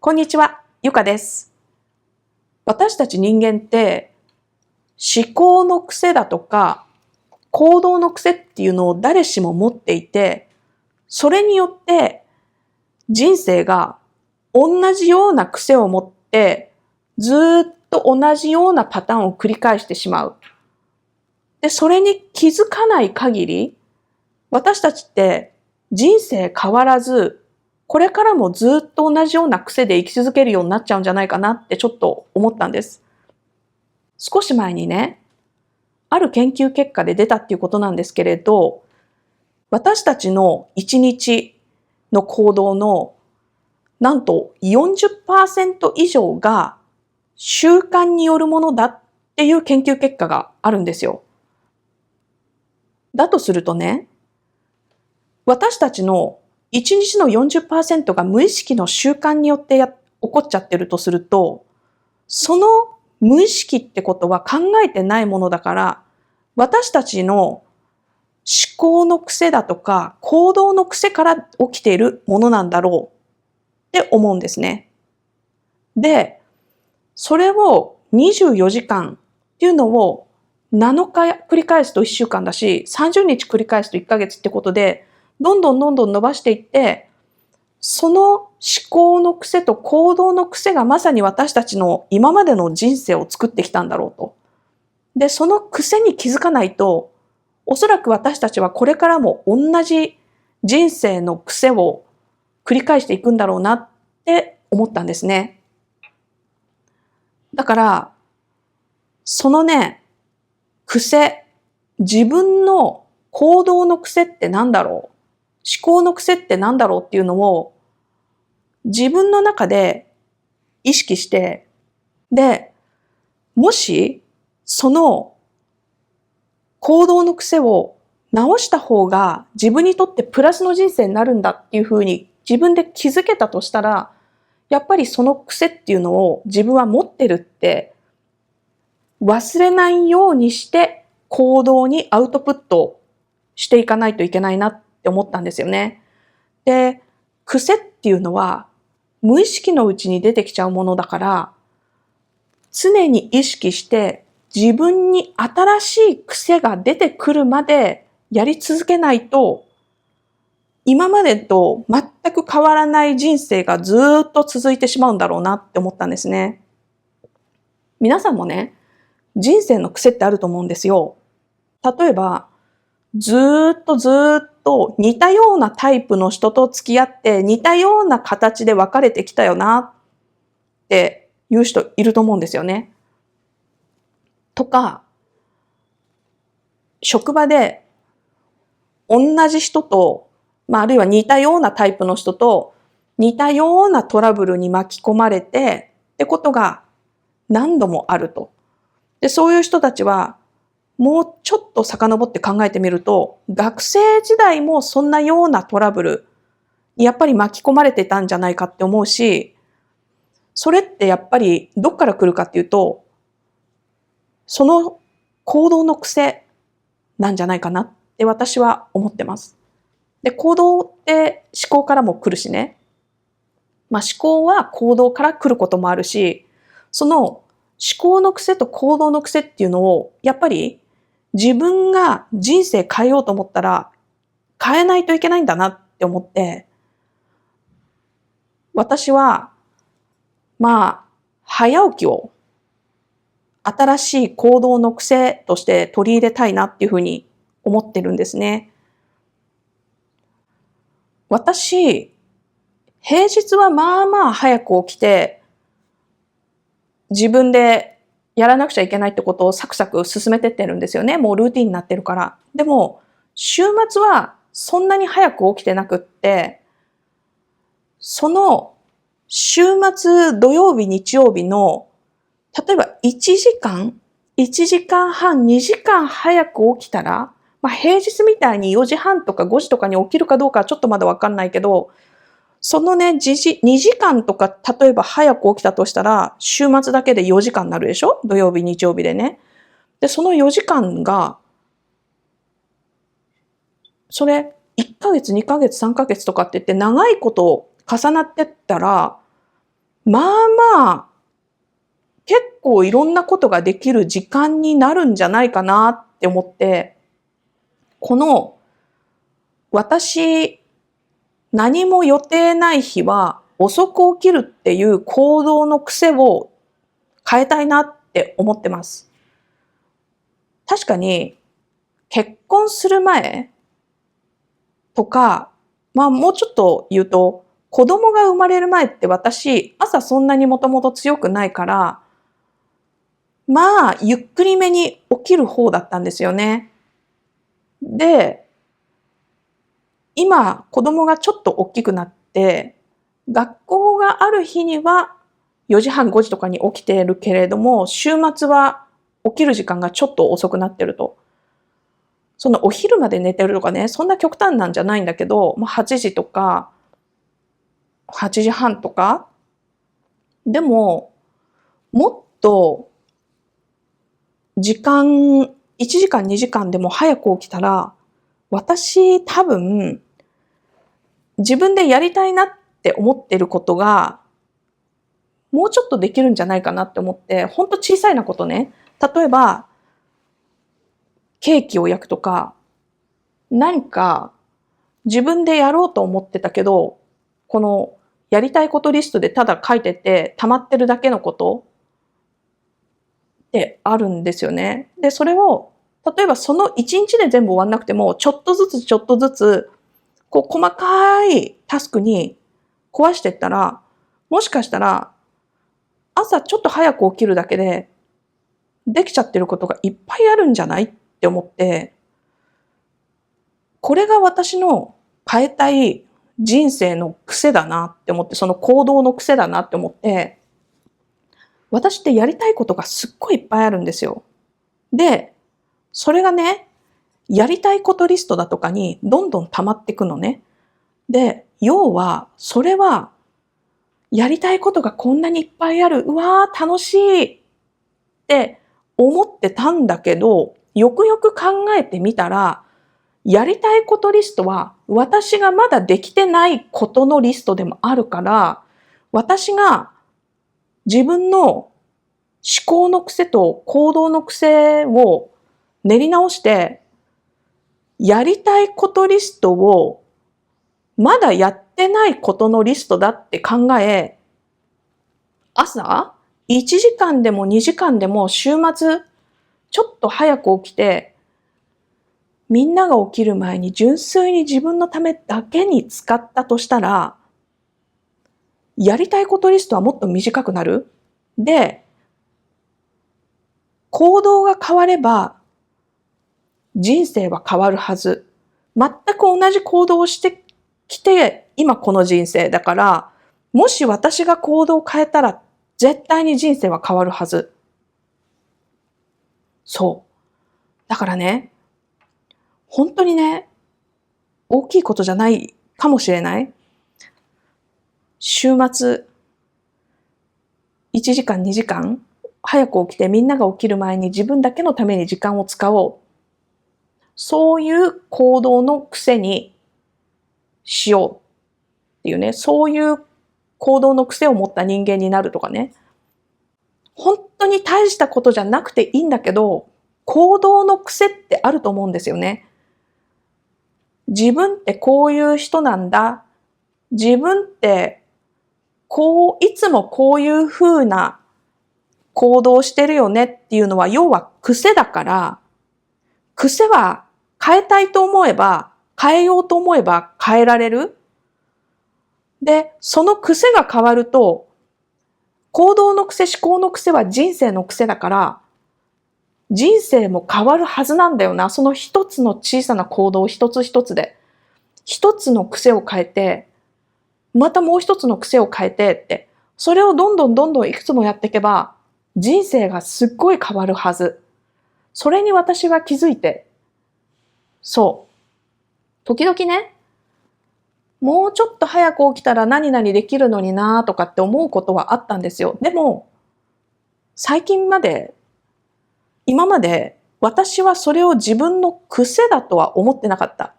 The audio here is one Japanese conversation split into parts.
こんにちは、ゆかです。私たち人間って思考の癖だとか行動の癖っていうのを誰しも持っていて、それによって人生が同じような癖を持ってずっと同じようなパターンを繰り返してしまう。で、それに気づかない限り、私たちって人生変わらず、これからもずっと同じような癖で生き続けるようになっちゃうんじゃないかなってちょっと思ったんです。少し前にね、ある研究結果で出たっていうことなんですけれど、私たちの1日の行動のなんと40%以上が習慣によるものだっていう研究結果があるんですよ。だとするとね、私たちの1日の40%が無意識の習慣によって起こっちゃってるとすると、その無意識ってことは考えてないものだから、私たちの思考の癖だとか行動の癖から起きているものなんだろうって思うんですね。で、それを24時間っていうのを7日繰り返すと1週間だし、30日繰り返すと1ヶ月ってことで、どんどんどんどん伸ばしていって、その思考の癖と行動の癖がまさに私たちの今までの人生を作ってきたんだろうと。で、その癖に気づかないと、おそらく私たちはこれからも同じ人生の癖を繰り返していくんだろうなって思ったんですね。だから、そのね、癖、自分の行動の癖って何だろう、思考の癖って何だろうっていうのを自分の中で意識して、で、もしその行動の癖を直した方が自分にとってプラスの人生になるんだっていうふうに自分で気づけたとしたら、やっぱりその癖っていうのを自分は持ってるって忘れないようにして行動にアウトプットしていかないといけないなって思ったんですよね。で、癖っていうのは無意識のうちに出てきちゃうものだから、常に意識して自分に新しい癖が出てくるまでやり続けないと、今までと全く変わらない人生がずっと続いてしまうんだろうなって思ったんですね。皆さんもね、人生の癖ってあると思うんですよ。例えば、ずっと似たようなタイプの人と付き合って似たような形で別れてきたよなっていう人いると思うんですよね。とか、職場で同じ人と、あるいは似たようなタイプの人と似たようなトラブルに巻き込まれてってことが何度もあると。で、そういう人たちはもうちょっと遡って考えてみると、学生時代もそんなようなトラブルにやっぱり巻き込まれてたんじゃないかって思うし、それってやっぱりどっから来るかっていうと、その行動の癖なんじゃないかなって私は思ってます。で、行動って思考からも来るしね。思考は行動から来ることもあるし、その思考の癖と行動の癖っていうのを、やっぱり自分が人生変えようと思ったら変えないといけないんだなって思って、私は、早起きを新しい行動の癖として取り入れたいなっていうふうに思ってるんですね。私、平日は早く起きて、自分でやらなくちゃいけないってことをサクサク進めてってるんですよね。もうルーティンになってるから。でも、週末はそんなに早く起きてなくって、その週末土曜日、日曜日の、例えば1時間、1時間半、2時間早く起きたら、平日みたいに4時半とか5時とかに起きるかどうかはちょっとまだわかんないけど、そのね、2時間とか、例えば早く起きたとしたら、週末だけで4時間になるでしょ？土曜日、日曜日でね。で、その4時間が、それ、1ヶ月、2ヶ月、3ヶ月とかって言って長いこと重なってったら、まあまあ、結構いろんなことができる時間になるんじゃないかなって思って、この私、何も予定ない日は遅く起きるっていう行動の癖を変えたいなって思ってます。確かに結婚する前とか、まあもうちょっと言うと、子供が生まれる前って私、朝そんなにもともと強くないから、まあゆっくりめに起きる方だったんですよね。で、今子供がちょっと大きくなって、学校がある日には4時半5時とかに起きているけれども、週末は起きる時間がちょっと遅くなってると。そのお昼まで寝てるとかね、そんな極端なんじゃないんだけど、まあ、8時とか8時半とか。でも、もっと時間、1時間2時間でも早く起きたら、私多分自分でやりたいなって思ってることが、もうちょっとできるんじゃないかなって思って、ほんと小さいなことね。例えば、ケーキを焼くとか、何か自分でやろうと思ってたけど、このやりたいことリストでただ書いてて溜まってるだけのことってあるんですよね。で、それを、例えばその1日で全部終わんなくても、ちょっとずつちょっとずつ、こう細かいタスクに壊していったら、もしかしたら朝ちょっと早く起きるだけでできちゃってることがいっぱいあるんじゃないって思って、これが私の変えたい人生の癖だなって思って、その行動の癖だなって思って、私ってやりたいことがすっごいいっぱいあるんですよ。で、それがね、やりたいことリストだとかにどんどん溜まっていくのね。で、要は、それは、やりたいことがこんなにいっぱいある、うわー楽しいって思ってたんだけど、よくよく考えてみたら、やりたいことリストは私がまだできてないことのリストでもあるから、私が自分の思考の癖と行動の癖を練り直して、やりたいことリストをまだやってないことのリストだって考え、朝1時間でも2時間でも週末ちょっと早く起きて、みんなが起きる前に純粋に自分のためだけに使ったとしたら、やりたいことリストはもっと短くなる。で、行動が変われば人生は変わるはず。全く同じ行動をしてきて、今この人生だから、もし私が行動を変えたら、絶対に人生は変わるはず。そう。だからね、本当にね、大きいことじゃないかもしれない。週末、1時間2時間、早く起きてみんなが起きる前に自分だけのために時間を使おう。そういう行動の癖にしようっていうね、そういう行動の癖を持った人間になるとかね。本当に大したことじゃなくていいんだけど、行動の癖ってあると思うんですよね。自分ってこういう人なんだ。自分っていつもこういう風な行動してるよねっていうのは要は癖だから、癖は変えたいと思えば、変えようと思えば変えられる。で、その癖が変わると、行動の癖、思考の癖は人生の癖だから、人生も変わるはずなんだよな。その一つの小さな行動一つ一つで。一つの癖を変えて、またもう一つの癖を変えてって、それをどんどんどんどんいくつもやっていけば、人生がすっごい変わるはず。それに私は気づいて、そう。時々ね、もうちょっと早く起きたら何々できるのになとかって思うことはあったんですよ。でも、最近まで今まで私はそれを自分の癖だとは思ってなかった。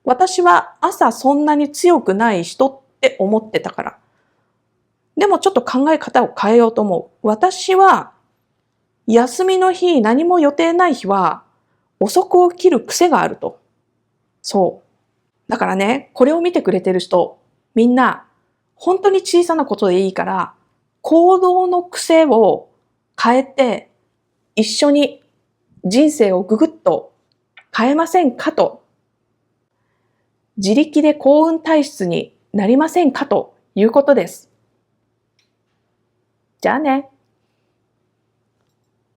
私は朝そんなに強くない人って思ってたから。でもちょっと考え方を変えようと思う。私は休みの日、何も予定ない日は遅く起きる癖があると。そう。だからね、これを見てくれてる人、みんな本当に小さなことでいいから、行動の癖を変えて一緒に人生をぐぐっと変えませんかと。自力で幸運体質になりませんかということです。じゃあね。